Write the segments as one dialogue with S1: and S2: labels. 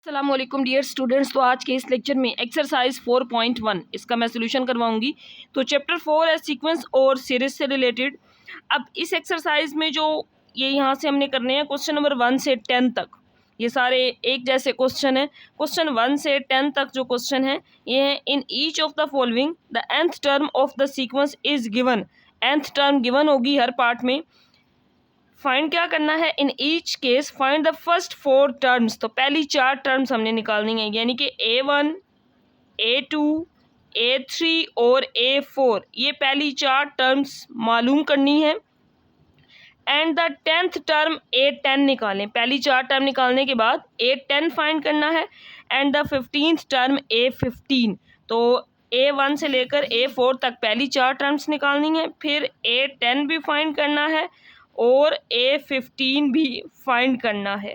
S1: अस्सलामुअलैकुम dear students. तो आज के इस लेक्चर में एक्सरसाइज 4.1 इसका मैं सोल्यूशन करवाऊंगी। तो चैप्टर 4 है सीक्वेंस और सीरीज से रिलेटेड। अब इस एक्सरसाइज में जो ये यहाँ से हमने करने हैं क्वेश्चन नंबर 1 से 10 तक, ये सारे एक जैसे क्वेश्चन हैं। क्वेश्चन 1 से 10 तक जो क्वेश्चन है ये है, in each of the following the nth term of the sequence is given. nth term given होगी हर पार्ट में। फाइंड क्या करना है, in each case find the first 4 terms. तो पहली 4 टर्म्स हमने निकालनी है, यानी कि A1, A2, A3 और A4, ये पहली 4 टर्म्स मालूम करनी है। And the 10th term A10 निकालें। पहली 4 टर्म निकालने के बाद A10 फाइंड करना है। And the 15th term A15। तो A1 से लेकर A4 तक पहली 4 टर्म्स निकालनी है, फिर A10 भी फाइंड करना है और A15 भी फाइंड करना है।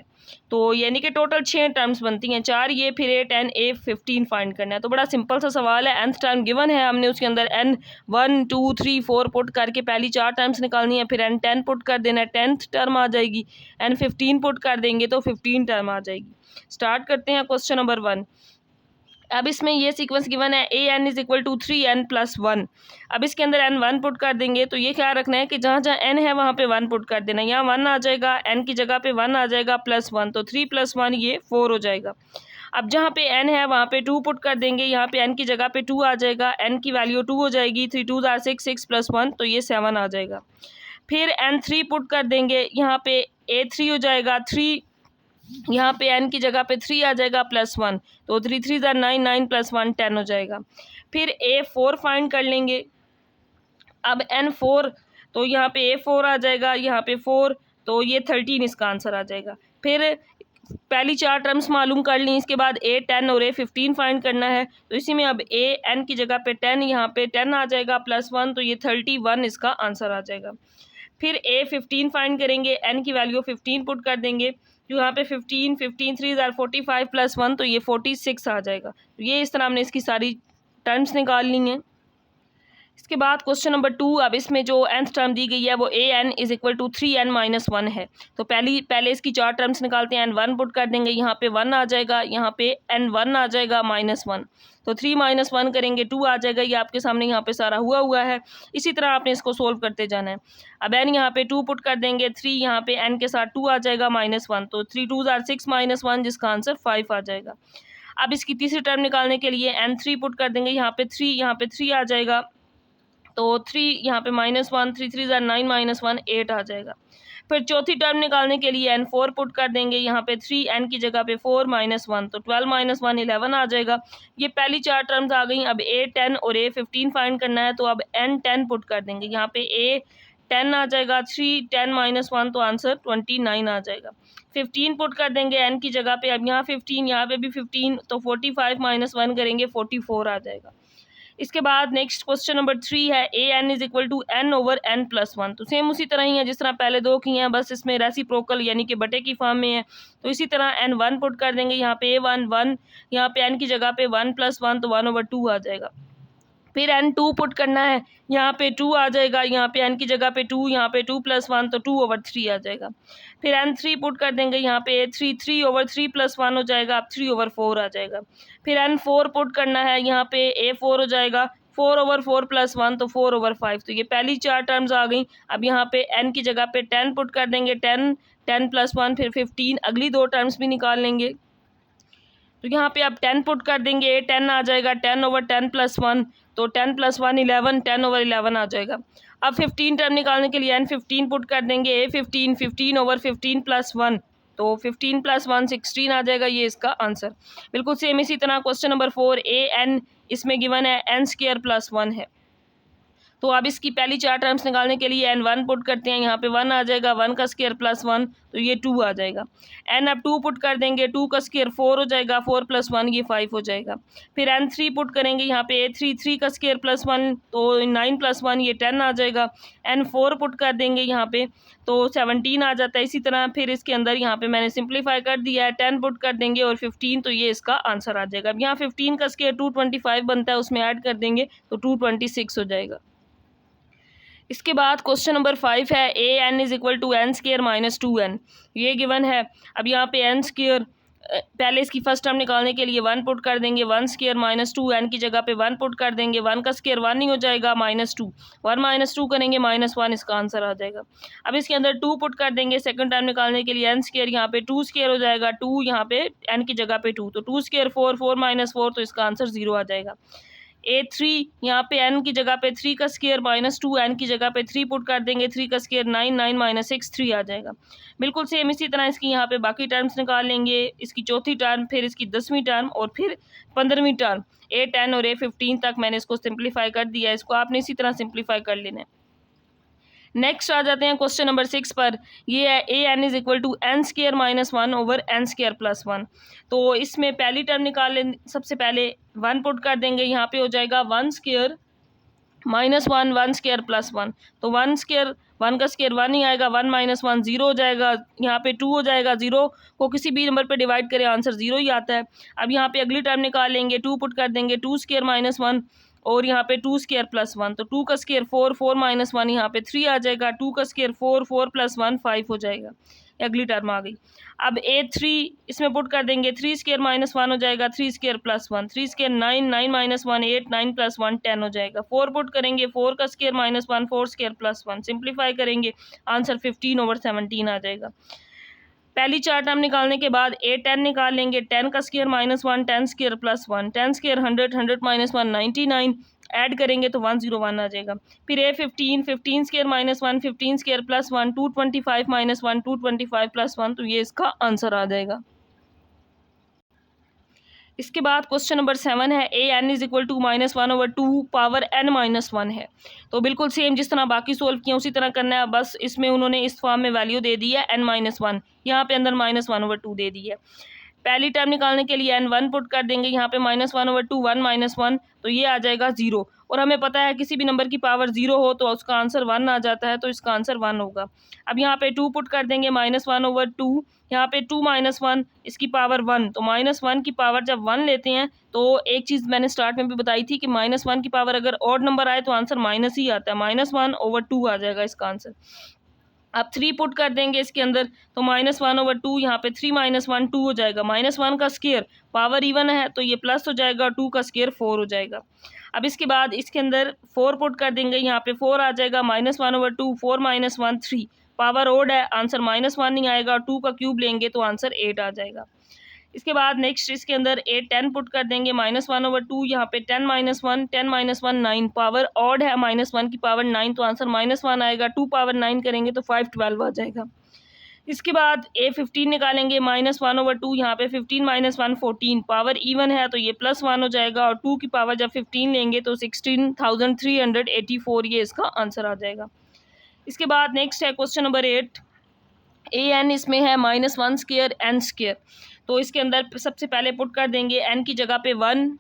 S1: तो यानी कि टोटल 6 टर्म्स बनती हैं, 4 ये, फिर A10 A15 फाइंड करना है। तो बड़ा सिंपल सा सवाल है। nth टर्म गिवन है, हमने उसके अंदर N1 2 3 4 पुट करके पहली 4 टर्म्स निकालनी है, फिर N10 पुट कर देना है, 10th टर्म आ जाएगी। N15 पुट कर देंगे तो 15 टर्म आ जाएगी। स्टार्ट करते हैं क्वेश्चन नंबर 1। अब इसमें ये सीक्वेंस गिवन है, AN is equal to 3n+1। अब इसके अंदर N1 पुट कर देंगे। तो ये ख्याल रखना है कि जहाँ जहाँ N है वहाँ पे 1 पुट कर देना। यहाँ 1 आ जाएगा, N की जगह पे 1 आ जाएगा +1, तो 3 + 1 ये 4 हो जाएगा। अब जहाँ पे N है वहाँ पे 2 पुट कर देंगे, यहाँ पे N की जगह पे 2 आ जाएगा, N की वैल्यू 2 हो जाएगी, 3 2 = 6, 6 + 1 तो ये 7 आ जाएगा। फिर N3 पुट कर देंगे, यहाँ पे A3 हो जाएगा 3, यहाँ पे N की जगह पे 3 आ जाएगा +1, तो 3 3 = 9, 9 + 1 10 हो जाएगा। फिर A4 फाइंड कर लेंगे। अब N4, तो यहाँ पे A4 आ जाएगा, यहाँ पे 4, तो ये 13 इसका आंसर आ जाएगा। फिर पहली 4 टर्म्स मालूम कर ली, इसके बाद A10 और A15 फाइंड करना है। तो इसी में अब N की जगह पे 10, यहाँ पे 10 आ जाएगा +1, तो ये 31 इसका आंसर आ जाएगा। फिर A15 फाइंड करेंगे, N की वैल्यू 15 पुट कर देंगे, जो यहाँ पे 15 15 3 = 45 + 1 तो ये 46 आ जाएगा। तो ये इस तरह हमने इसकी सारी टर्म्स निकाल ली हैं। इसके बाद क्वेश्चन नंबर 2, अब इसमें जो nth टर्म दी गई है वो AN is equal to 3n-1 है। तो पहले इसकी 4 टर्म्स निकालते हैं। N1 पुट कर देंगे, यहाँ पे 1 आ जाएगा, यहाँ पे N1 आ जाएगा -1, तो 3 - 1 करेंगे 2 आ जाएगा। ये आपके सामने यहाँ पे सारा हुआ है। इसी तरह आपने इसको सोल्व करते जाना है। अब N यहाँ पे 2 पुट कर देंगे, 3 यहाँ पे N के साथ 2 आ जाएगा -1, तो 3 2 = 6 -1 जिसका आंसर 5 आ जाएगा। अब इसकी तीसरी टर्म निकालने के लिए N3 पुट कर देंगे, यहाँ पे 3 आ जाएगा, तो 3 यहाँ पे -1, 3 3 = 9 -1 8 आ जाएगा। फिर चौथी टर्म निकालने के लिए N4 पुट कर देंगे, यहाँ पे 3 N की जगह पे 4 -1, तो 12 - 1 11 आ जाएगा। ये पहली 4 टर्म्स आ गई। अब A10 और A15 फाइंड करना है, तो अब N10 पुट कर देंगे, यहाँ पे A10 आ जाएगा 3 10 - 1 तो आंसर 29 आ जाएगा। 15 पुट कर देंगे N की जगह पे, अब यहाँ 15 यहाँ पे भी 15, तो 45 - 1 करेंगे 44 आ जाएगा। इसके बाद नेक्स्ट क्वेश्चन नंबर 3 है, AN is equal to N/N+1। तो सेम उसी तरह ही है जिस तरह पहले 2 की हैं, बस इसमें रेसिप्रोकल यानी कि बटे की फॉर्म में है। तो इसी तरह N1 पुट कर देंगे, यहाँ पे A1 1, यहाँ पे N की जगह पे 1 + 1 तो 1/2 आ जाएगा। फिर N2 पुट करना है, यहाँ पे 2 आ जाएगा, यहाँ पे N की जगह पे 2, यहाँ पे 2 + 1 तो 2/3 आ जाएगा। फिर N3 पुट कर देंगे, यहाँ पे 3/3 + 1 हो जाएगा, अब 3/4 आ जाएगा। फिर N4 पुट करना है, यहाँ पे A4 हो जाएगा, 4/4 + 1 तो 4/5। तो ये पहली 4 टर्म्स आ गई। अब यहाँ पे N की जगह पे 10 पुट कर देंगे, 10 10 + 1 फिर 15, अगली 2 टर्म्स भी निकाल लेंगे। तो यहाँ पे आप 10 पुट कर देंगे, 10 आ जाएगा, 10/10 + 1 तो 10 + 1 11, 10/11 आ जाएगा। अब 15 टर्म निकालने के लिए N15 पुट कर देंगे, A15 15/15 + 1 तो 15 + 1 16 आ जाएगा। ये इसका आंसर। बिल्कुल सेम इसी तरह क्वेश्चन नंबर 4, AN इसमें गिवन है N² + 1 है। तो अब इसकी पहली 4 टर्म्स निकालने के लिए N1 पुट करते हैं, यहाँ पे 1 आ जाएगा, 1 का स्क्वायर + 1 तो ये 2 आ जाएगा। N अब 2 पुट कर देंगे, 2 का स्क्वायर 4 हो जाएगा, 4 + 1 ये 5 हो जाएगा। फिर N3 पुट करेंगे, यहाँ पे A3 3 का स्क्वायर + 1 तो 9 + 1 ये 10 आ जाएगा। N4 पुट कर देंगे यहाँ पे, तो 17 आ जाता है। इसी तरह फिर इसके अंदर यहाँ पे मैंने सिंप्लीफाई कर दिया है, 10 पुट कर देंगे और 15 तो ये इसका आंसर आ जाएगा। अब यहाँ 15 का स्क्वायर 225 बनता है, उसमें ऐड कर देंगे तो 226 हो जाएगा। इसके बाद क्वेश्चन नंबर 5 है, AN is equal to N² - 2n। ये गिवन है। अब यहाँ पे N² पहले इसकी फर्स्ट टर्म निकालने के लिए 1 पुट कर देंगे, 1 स्क्वायर माइनस 2, n की जगह पे 1 पुट कर देंगे, 1 का स्क्वायर 1 ही हो जाएगा, -2, 1 माइनस 2 करेंगे -1, इसका आंसर आ जाएगा। अब इसके अंदर 2 पुट कर देंगे सेकंड टर्म निकालने के लिए, n स्क्वायर यहाँ पे 2 स्क्वायर हो जाएगा, 2 यहाँ पे n की जगह पे 2, तो 2 स्क्वायर 4, 4 माइनस 4, तो इसका आंसर 0 आ जाएगा। A3 यहाँ पे n की जगह पे 3 का स्क्वायर -2, n की जगह पे 3 पुट कर देंगे, 3 का स्क्वायर 9, 9 माइनस 6, 3 आ जाएगा। बिल्कुल सेम इसी तरह इसकी यहाँ पे बाकी टर्म्स निकाल लेंगे, इसकी चौथी टर्म, फिर इसकी 10वीं टर्म और फिर 15वीं टर्म। A10 और A15 तक मैंने इसको सिंप्लीफाई कर दिया है, इसको आपने इसी तरह सिंप्लीफाई कर लेना है। नेक्स्ट आ जाते हैं क्वेश्चन नंबर 6 पर। ये है an is equal to n square minus 1 over n square plus 1। तो इसमें पहली टर्म निकाल लें, सबसे पहले 1 पुट कर देंगे, यहाँ पे हो जाएगा 1 स्क्वायर माइनस 1, 1 स्क्वायर प्लस 1। तो 1 स्क्वायर 1 का स्क्वायर 1 ही आएगा, 1 माइनस 1 0 हो जाएगा, यहाँ पे 2 हो जाएगा, 0 को किसी भी नंबर पे डिवाइड करें आंसर 0 ही आता है। अब यहाँ पे अगली टर्म निकाल लेंगे, 2 पुट कर देंगे, 2 स्क्वायर माइनस 1 और यहाँ पे 2 स्क्वायर प्लस 1, तो 2 का स्क्वायर 4, 4 माइनस 1 यहाँ पे 3 आ जाएगा, 2 का स्क्वायर 4, 4 प्लस 1 5 हो जाएगा। अगली टर्म आ गई। अब A3 इसमें पुट कर देंगे, 3 स्क्वायर माइनस 1 हो जाएगा, 3 square plus 1, 3 square 9, 9 minus 1 8, 9 plus 1 10 हो जाएगा। 4 पुट करेंगे, 4 का square minus 1, 4 square plus 1, simplify करेंगे आंसर 15 ओवर 17 आ जाएगा। पहली चार टर्म निकालने के बाद A10 निकाल लेंगे, 10 का square minus 1, 10 square plus 1, 10 square 100, 100 minus 1 99, add करेंगे तो 101 आ जाएगा। फिर A15, 15 square minus 1, 15 square plus 1, 225 minus 1, 225 plus 1, तो ये इसका आंसर आ जाएगा। इसके बाद क्वेश्चन नंबर 7 है an is equal to -1 over 2 power n minus 1 है। तो बिल्कुल सेम जिस तरह बाकी सोल्व किया उसी तरह करना है, बस इसमें उन्होंने इस फॉर्म में वैल्यू दे दी है n-1, यहाँ पे अंदर -1 ओवर 2 दे दी है। पहली टर्म निकालने के लिए n1 पुट कर देंगे, यहाँ पे -1 ओवर 2, 1 माइनस 1, तो ये आ जाएगा 0। और हमें पता है किसी भी नंबर की पावर 0 हो तो उसका आंसर 1 आ जाता है, तो इसका आंसर 1 होगा। अब यहाँ पे 2 पुट कर देंगे, -1 ओवर 2, यहाँ पे 2 माइनस 1, इसकी पावर 1, तो -1 की पावर जब 1 लेते हैं तो एक चीज़ मैंने स्टार्ट में भी बताई थी कि -1 की पावर अगर ऑड नंबर आए तो आंसर माइनस ही आता है, -1 ओवर 2 आ जाएगा इसका आंसर। अब 3 पुट कर देंगे इसके अंदर, तो -1 ओवर 2, यहाँ पे 3 माइनस 1 2 हो जाएगा, -1 का स्क्वायर पावर इवन है तो ये प्लस हो जाएगा, 2 का स्क्वायर 4 हो जाएगा। अब इसके बाद इसके अंदर 4 पुट कर देंगे, यहाँ पे 4 आ जाएगा, -1 ओवर 2, 4 माइनस 1 3, पावर ओड है, आंसर -1 नहीं आएगा, 2 का क्यूब लेंगे तो आंसर 8 आ जाएगा। इसके बाद नेक्स्ट इसके अंदर A10 पुट कर देंगे, -1 ओवर 2, यहाँ पे 10 माइनस 1, 10 माइनस 1 9, पावर ऑड है, -1 की पावर 9, तो आंसर -1 आएगा, 2 पावर 9 करेंगे तो 5 12 आ जाएगा। इसके बाद A15 निकालेंगे, -1 ओवर 2, यहाँ पे 15 माइनस 1 14, पावर इवन है तो ये +1 हो जाएगा, और 2 की पावर जब 15 लेंगे तो 16,384, ये इसका आंसर आ जाएगा। इसके बाद नेक्स्ट है क्वेश्चन नंबर 8, an इसमें है -1 स्क्वायर n स्क्वायर। तो इसके अंदर सबसे पहले पुट कर देंगे n की जगह पे 1,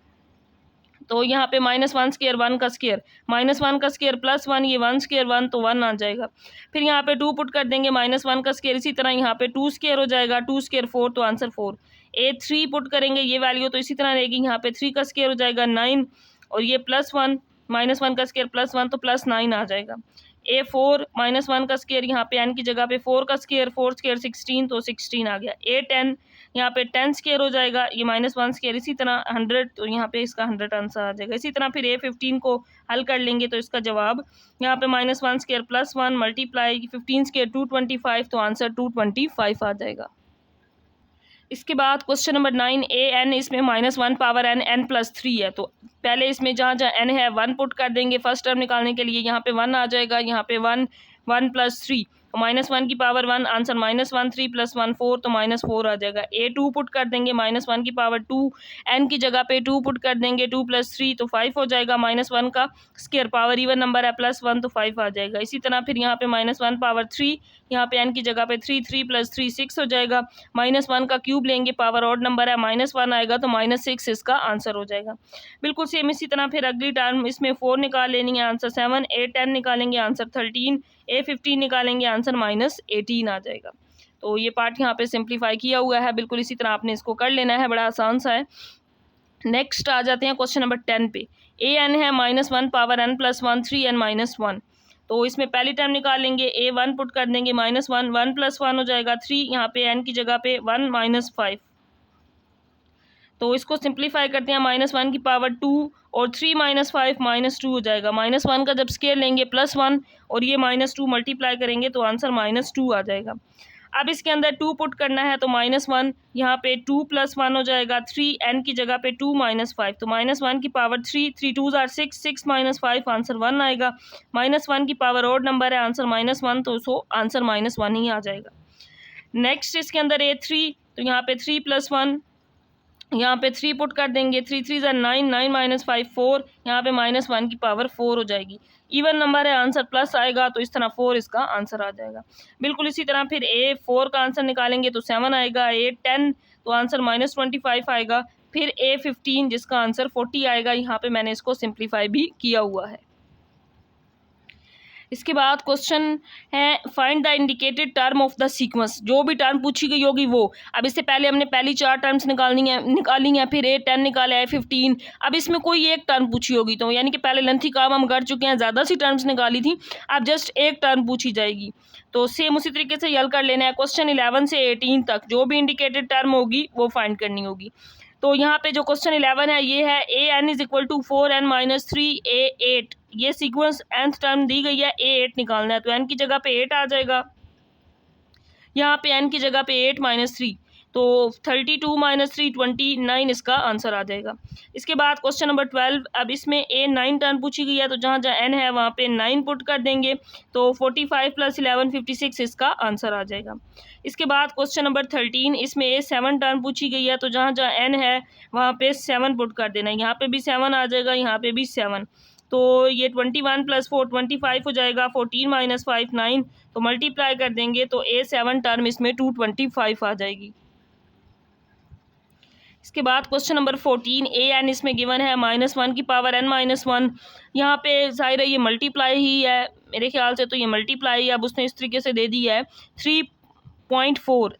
S1: तो यहाँ पे -1 स्क्वायर 1 का स्क्वायर, -1 का स्क्वायर प्लस 1, ये 1 स्क्वायर 1 तो 1 आ जाएगा। फिर यहाँ पे 2 पुट कर देंगे, -1 का स्क्वायर, इसी तरह यहाँ पे 2 स्क्वायर हो जाएगा, 2 स्क्वायर 4 तो आंसर 4। A3 पुट करेंगे, ये वैल्यू तो इसी तरह रहेगी, यहाँ पे 3 का स्क्वायर हो जाएगा 9, और ये +1, -1 का स्क्वायर +1 तो +9 आ जाएगा। A4 -1 का स्क्वायर, यहाँ पे n की जगह पे 4 का स्क्वायर, 4 स्क्वायर 16 तो 16 आ गया। A10 यहाँ पे 10 स्क्वायर हो जाएगा, ये -1 स्क्वायर, इसी तरह 100, तो यहाँ पे इसका 100 आंसर आ जाएगा। इसी तरह फिर A15 को हल कर लेंगे तो इसका जवाब यहाँ पे -1 स्क्वायर +1 मल्टीप्लाई 15 स्क्वायर 225, तो आंसर 225 आ जाएगा। इसके बाद क्वेश्चन नंबर 9, an इसमें -1 पावर n प्लस 3 है। तो पहले इसमें जहाँ जहाँ n है 1 पुट कर देंगे, फर्स्ट टर्म निकालने के लिए, यहाँ पे 1 आ जाएगा, यहाँ पे 1 1 प्लस 3, -1 की पावर 1, आंसर -1 3 प्लस 1 4, तो -4 आ जाएगा। A2 पुट कर देंगे, -1 की पावर 2, n की जगह पे 2 पुट कर देंगे, 2 प्लस 3 तो 5 हो जाएगा, -1 का स्क्वायर पावर इवन नंबर है, +1 तो 5 आ जाएगा। इसी तरह फिर यहाँ पे -1 पावर 3, यहाँ पे n की जगह पे 3, 3 प्लस 3 6 हो जाएगा, -1 का क्यूब लेंगे, पावर ऑड नंबर है, -1 आएगा तो -6 इसका आंसर हो जाएगा। बिल्कुल सेम इसी तरह फिर अगली टर्म इसमें 4 निकाल लेनी है, आंसर 7, A10 निकालेंगे, आंसर 13, A15 निकालेंगे, आंसर -18 आ जाएगा। तो ये पार्ट यहाँ पे सिंप्लीफाई किया हुआ है, बिल्कुल इसी तरह आपने इसको कर लेना है, बड़ा आसान सा है। नेक्स्ट आ जाते हैं क्वेश्चन नंबर 10 पे। an है -1 power n plus 1 3n minus 1। तो इसमें पहली टर्म निकाल लेंगे, A1 पुट कर देंगे, -1 1 प्लस 1 हो जाएगा 3, यहाँ पे n की जगह पे 1 -5, तो इसको सिंप्लीफाई करते हैं, -1 की पावर 2 और 3 - 5 -2 हो जाएगा। -1 का जब स्केयर लेंगे +1 और ये -2 मल्टीप्लाई करेंगे तो आंसर -2 आ जाएगा। अब इसके अंदर 2 पुट करना है तो -1 यहाँ पे 2 + 1 हो जाएगा 3, n की जगह पे 2 - 5 तो -1 की पावर 3, 3 2s are 6, 6 - 5 आंसर 1 आएगा। -1 की पावर ऑड नंबर है, आंसर -1 तो सो आंसर -1 ही आ जाएगा। नेक्स्ट इसके अंदर A3 तो यहाँ पे 3 + 1 यहाँ पे 3 पुट कर देंगे, 3 3s are 9, 9 - 5 4, यहाँ पे -1 की पावर 4 हो जाएगी। इवन नंबर है, आंसर प्लस आएगा तो इस तरह 4 इसका आंसर आ जाएगा। बिल्कुल इसी तरह फिर A4 का आंसर निकालेंगे तो 7 आएगा, A10 तो आंसर -25 आएगा, फिर A15 जिसका आंसर 40 आएगा। यहाँ पे मैंने इसको सिंप्लीफाई भी किया हुआ है। इसके बाद क्वेश्चन है find the indicated term of the sequence, जो भी टर्म पूछी गई होगी वो। अब इससे पहले हमने पहली 4 टर्म्स निकाली हैं, फिर A10 निकाला है, A15, अब इसमें कोई एक टर्म पूछी होगी तो यानी कि पहले लेंथी काम हम कर चुके हैं, ज़्यादा सी टर्म्स निकाली थी, अब जस्ट एक टर्म पूछी जाएगी। तो सेम उसी तरीके से हल कर लेना है। क्वेश्चन 11 से 18 तक जो भी इंडिकेटेड टर्म होगी वो फाइंड करनी होगी। तो यहाँ पे जो क्वेश्चन 11 है ये है an = 4n - 3a8, ये सीक्वेंस nth टर्म दी गई है, a8 निकालना है तो n की जगह पे 8 आ जाएगा, यहाँ पे n की जगह पे 8 - 3 तो 32 - 3 29 इसका आंसर आ जाएगा। इसके बाद क्वेश्चन नंबर 12, अब इसमें A9 टर्म पूछी गई है तो जहाँ जहाँ n है वहाँ पे 9 पुट कर देंगे तो 45 + 11 56 इसका आंसर आ जाएगा। इसके बाद क्वेश्चन नंबर 13, इसमें A7 टर्म पूछी गई है तो जहाँ जहाँ n है वहाँ पे 7 पुट कर देना है, यहाँ पे भी 7 आ जाएगा, यहाँ पे भी 7 तो ये 21 + 4 25 हो जाएगा, 14 - 5 9 तो मल्टीप्लाई कर देंगे तो A7 टर्म इसमें 225 आ जाएगी। इसके बाद क्वेश्चन नंबर 14, an इसमें गिवन है -1 की पावर n - 1, यहाँ पे ज़ाहिर है ये मल्टीप्लाई ही है, मेरे ख्याल से तो ये मल्टीप्लाई, अब उसने इस तरीके से दे दी है 3.4,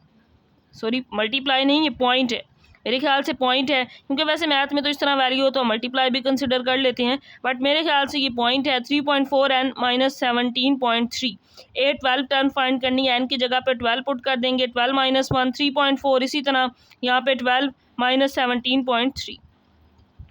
S1: सॉरी मल्टीप्लाई नहीं, ये पॉइंट है, मेरे ख्याल से पॉइंट है, क्योंकि वैसे मैथ में तो इस तरह वैल्यू हो तो मल्टीप्लाई भी कंसिडर कर लेते हैं, बट मेरे ख्याल से ये पॉइंट है। 3.4n - 17.3, A12 टर्म फाइंड करनी है, n की जगह पे 12 पुट कर देंगे, 12 - 1 3.4, इसी तरह यहाँ पे 12 - 17.3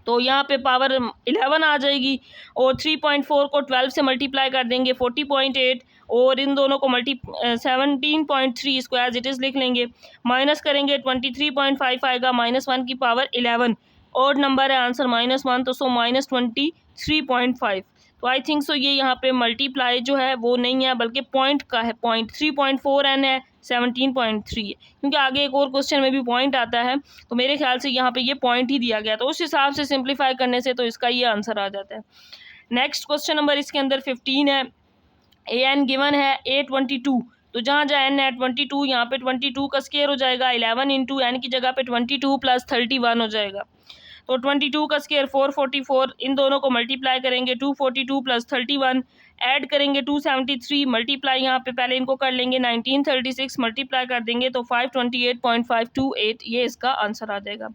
S1: तो यहाँ पे पावर 11 आ जाएगी और 3.4 को 12 से मल्टीप्लाई कर देंगे 40.8 और इन दोनों को 17.3 इसको एज इट इज़ लिख लेंगे, माइनस करेंगे 23.5 आएगा, -1 की पावर 11 और नंबर है, आंसर -1 तो सो -23.5 तो आई थिंक सो ये यहाँ पे मल्टीप्लाई जो है वो नहीं है बल्कि पॉइंट का है, पॉइंट 3.4n है 17.3 है, क्योंकि आगे एक और क्वेश्चन में भी पॉइंट आता है तो मेरे ख्याल से यहाँ पे ये पॉइंट ही दिया गया, तो उस हिसाब से सिंप्लीफाई करने से तो इसका ये आंसर आ जाता है। नेक्स्ट क्वेश्चन नंबर इसके अंदर 15 है, an गिवन है A22 तो जहाँ जहाँ n है 22, यहाँ पे 22 का स्केयर हो जाएगा 11 इंटू n की जगह पे 22 + 31 हो जाएगा, तो 22 का स्केयर 444, इन दोनों को मल्टीप्लाई करेंगे 242 + 31 ऐड करेंगे 273 मल्टीप्लाई यहाँ पे पहले इनको कर लेंगे 1936 मल्टीप्लाई कर देंगे तो 528.528 ये इसका आंसर आ जाएगा।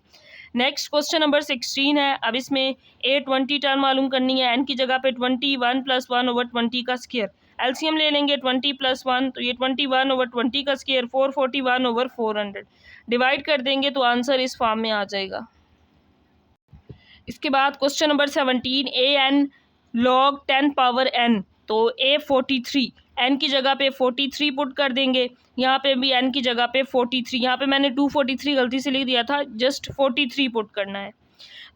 S1: नेक्स्ट क्वेश्चन नंबर 16 है, अब इसमें A20 टर्म मालूम करनी है, n की जगह पे 21 + 1/20 का स्केयर, एलसीएम ले लेंगे 20 + 1 तो ये 21/20 का स्केयर 441/400 डिवाइड कर देंगे तो आंसर इस फॉर्म में आ जाएगा। इसके बाद question number 17, an log 10 power n तो A43, n की जगह पे 43 पुट कर देंगे, यहाँ पे भी n की जगह पे 43, यहाँ पे मैंने 243 गलती से लिख दिया था, जस्ट 43 पुट करना है।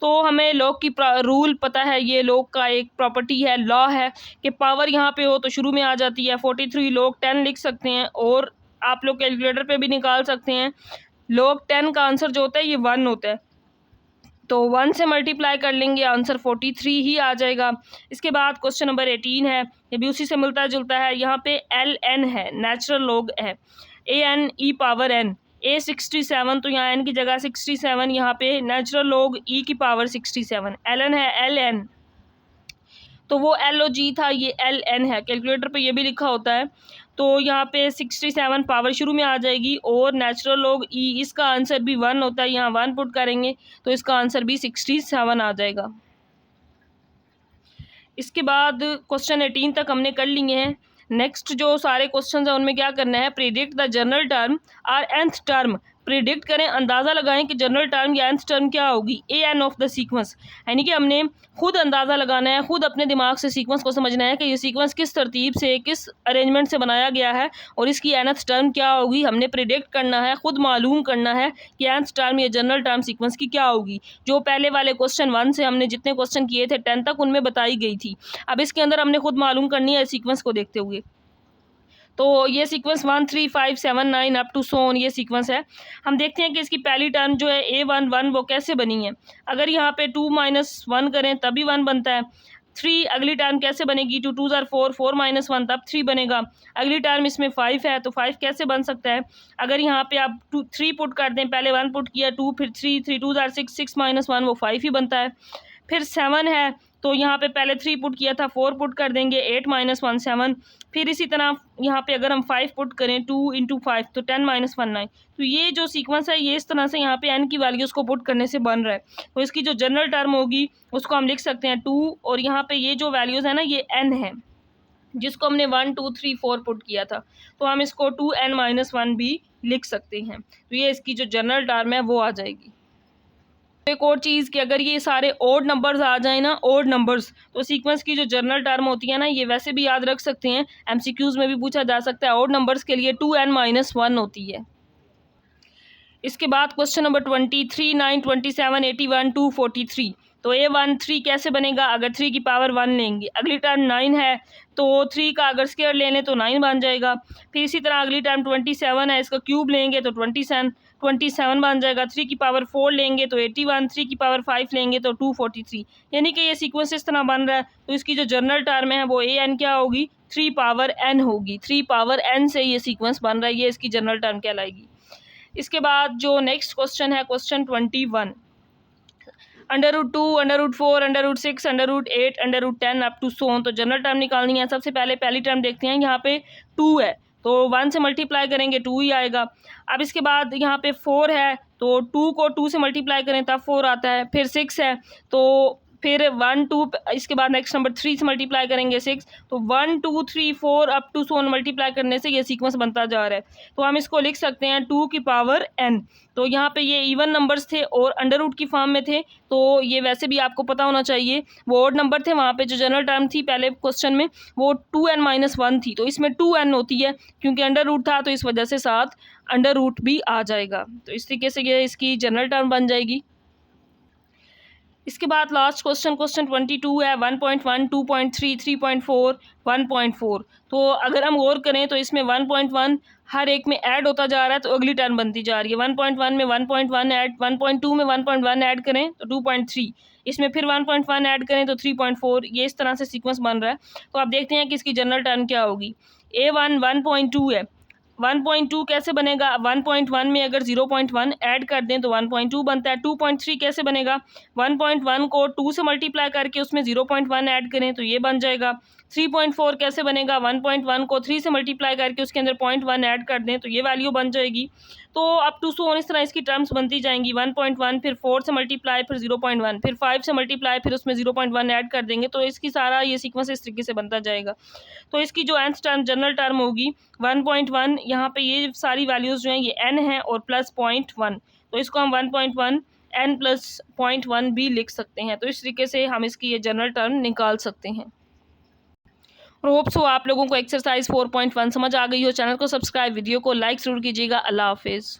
S1: तो हमें लॉग की रूल पता है, ये लॉग का एक प्रॉपर्टी है, लॉ है कि पावर यहाँ पे हो तो शुरू में आ जाती है, 43 log 10 लिख सकते हैं और आप लोग कैलकुलेटर पे भी निकाल सकते हैं। log 10 का आंसर जो होता है ये 1 होता है, तो 1 से मल्टीप्लाई कर लेंगे, आंसर 43 ही आ जाएगा। इसके बाद क्वेश्चन नंबर 18 है, ये भी उसी से मिलता जुलता है, यहाँ पे ln है, नेचुरल लॉग है, an e power n, A67 तो यहाँ n की जगह 67, यहाँ पे नेचुरल लॉग e की पावर 67, ln है ln तो वो log था, ये ln है, कैलकुलेटर पे ये भी लिखा होता है, तो यहाँ पे 67 पावर शुरू में आ जाएगी और नेचुरल लॉग ई, इसका आंसर भी 1 होता है, यहाँ 1 पुट करेंगे तो इसका आंसर भी 67 आ जाएगा। इसके बाद क्वेश्चन 18 तक हमने कर लिए हैं। नेक्स्ट जो सारे क्वेश्चन हैं उनमें क्या करना है, प्रिडिक्ट द जनरल टर्म और nth टर्म प्रिडिक्ट करें, अंदाज़ा लगाएं कि जनरल टर्म या nth टर्म क्या होगी, A N of the sequence. यानी कि हमने खुद अंदाज़ा लगाना है, खुद अपने दिमाग से सीक्वेंस को समझना है कि ये सीक्वेंस किस तरतीब से, किस अरेंजमेंट से बनाया गया है और इसकी nth टर्म क्या होगी। हमने प्रिडिक्ट करना है, खुद मालूम करना है कि nth टर्म या जनरल टर्म सीक्वेंस की क्या होगी, जो पहले वाले क्वेश्चन 1 से हमने जितने क्वेश्चन किए थे 10 तक उनमें बताई गई थी। अब इसके अंदर हमने खुद मालूम करनी है सीक्वेंस को देखते हुए। तो ये sequence 1 3 5 7 9 up to so on ये सीक्वेंस है। हम देखते हैं कि इसकी पहली टर्म जो है A11 वो कैसे बनी है। अगर यहाँ पे 2 - 1 करें तभी 1 बनता है। 3 अगली टर्म कैसे बनेगी, 2 2 ज़ार 4, 4 - 1 तब 3 बनेगा। अगली टर्म इसमें 5 है तो 5 कैसे बन सकता है। अगर यहाँ पे आप 3 पुट कर दें, पहले 1 पुट किया, 2 फिर 3, 3 2 ज़ार 6, 6 - 1 वो 5 ही बनता है। फिर 7 है तो यहाँ पे पहले 3 पुट किया था, 4 पुट कर देंगे, 8 - 1 7। फिर इसी तरह यहाँ पे अगर हम 5 पुट करें, 2 × 5 तो 10 - 1 9। तो ये जो सीक्वेंस है ये इस तरह से यहाँ पे n की वैल्यूज़ को पुट करने से बन रहा है। तो इसकी जो जनरल टर्म होगी उसको हम लिख सकते हैं 2, और यहाँ पे ये जो वैल्यूज़ है ना ये n है, जिसको हमने 1 2 3 4 पुट किया था, तो हम इसको 2n - 1 भी लिख सकते हैं। तो ये इसकी जो जनरल टर्म है वो आ जाएगी। एक और चीज़ कि अगर ये सारे ओड नंबर्स आ जाए ना, ओड नंबर्स, तो सीक्वेंस की जो जनरल टर्म होती है ना ये वैसे भी याद रख सकते हैं, एमसीक्यूज़ में भी पूछा जा सकता है। ओड नंबर्स के लिए 2n - 1 होती है। इसके बाद क्वेश्चन नंबर 23 9 27 81 243। तो A13 कैसे बनेगा, अगर 3 की पावर 1 लेंगे। अगली टर्म 9 है तो 3 का अगर स्क्वायर ले लें तो 9 बन जाएगा। फिर इसी तरह अगली टर्म 27 है, इसका क्यूब लेंगे तो 27 बन जाएगा। 3 की पावर 4 लेंगे तो 81, 3 की पावर 5 लेंगे तो 243। यानी कि ये सीक्वेंस इस तरह बन रहा है। तो इसकी जो जनरल टर्म है वो an क्या होगी, 3 पावर n होगी। 3 पावर n से ये सीक्वेंस बन रहा है, ये इसकी जनरल टर्म कहलाएगी। इसके बाद जो नेक्स्ट क्वेश्चन है question 21, √2, √4, √6, √8, √10 up to so on. तो जनरल टर्म निकालनी है। सबसे पहले पहली टर्म देखते हैं, यहाँ पे 2 है तो 1 से मल्टीप्लाई करेंगे 2 ही आएगा। अब इसके बाद यहाँ पे 4 है तो 2 को 2 से मल्टीप्लाई करें तब 4 आता है। फिर 6 है तो फिर 1 2, इसके बाद नेक्स्ट नंबर 3 से मल्टीप्लाई करेंगे 6, तो 1 2 3 4 up to so on multiply करने से ये सीक्वेंस बनता जा रहा है। तो हम इसको लिख सकते हैं 2 की पावर n। तो यहाँ पे ये इवन नंबर्स थे और अंडर रूट की फॉर्म में थे, तो ये वैसे भी आपको पता होना चाहिए। वो ऑड नंबर थे, वहाँ पे जो जनरल टर्म थी पहले क्वेश्चन में वो 2n - 1 थी, तो इसमें 2n होती है क्योंकि अंडर रूट था, तो इस वजह से साथ अंडर रूट भी आ जाएगा। तो इस तरीके से ये इसकी जनरल टर्म बन जाएगी। इसके बाद लास्ट क्वेश्चन 22 है 1.1 2.3 3.4 1.4। तो अगर हम गौर करें तो इसमें 1.1 हर एक में ऐड होता जा रहा है, तो अगली टर्म बनती जा रही है। 1.1 में 1.1 ऐड, 1.2 में 1.1 ऐड करें तो 2.3, इसमें फिर 1.1 ऐड करें तो 3.4। ये इस तरह से सीक्वेंस बन रहा है। तो आप देखते हैं कि इसकी जनरल टर्म क्या होगी। A1 1.2 है, 1.2 कैसे बनेगा, 1.1 में अगर 0.1 ऐड कर दें तो 1.2 बनता है। 2.3 कैसे बनेगा, 1.1 को 2 से मल्टीप्लाई करके उसमें 0.1 ऐड करें तो ये बन जाएगा। 3.4 कैसे बनेगा, 1.1 को 3 से मल्टीप्लाई करके उसके अंदर 0.1 ऐड कर दें तो ये वैल्यू बन जाएगी। तो अप टू सो ऑन इस तरह इसकी टर्म्स बनती जाएंगी। 1.1 फिर 4 से मल्टीप्लाई फिर 0.1 फिर 5 से मल्टीप्लाई फिर उसमें 0.1 ऐड कर देंगे, तो इसकी सारा ये सीक्वेंस इस तरीके से बनता जाएगा। तो इसकी जो nth टर्म जनरल टर्म होगी 1.1, यहाँ पे ये सारी वैल्यूज़ जो हैं ये n है और प्लस 0.1, तो इसको हम 1.1 n प्लस 0.1 भी लिख सकते हैं। तो इस तरीके से हम इसकी ये जनरल टर्म निकाल सकते हैं। और होप सो आप लोगों को एक्सरसाइज 4.1 समझ आ गई हो। चैनल को सब्सक्राइब, वीडियो को लाइक ज़रूर कीजिएगा। अल्लाह हाफिज़।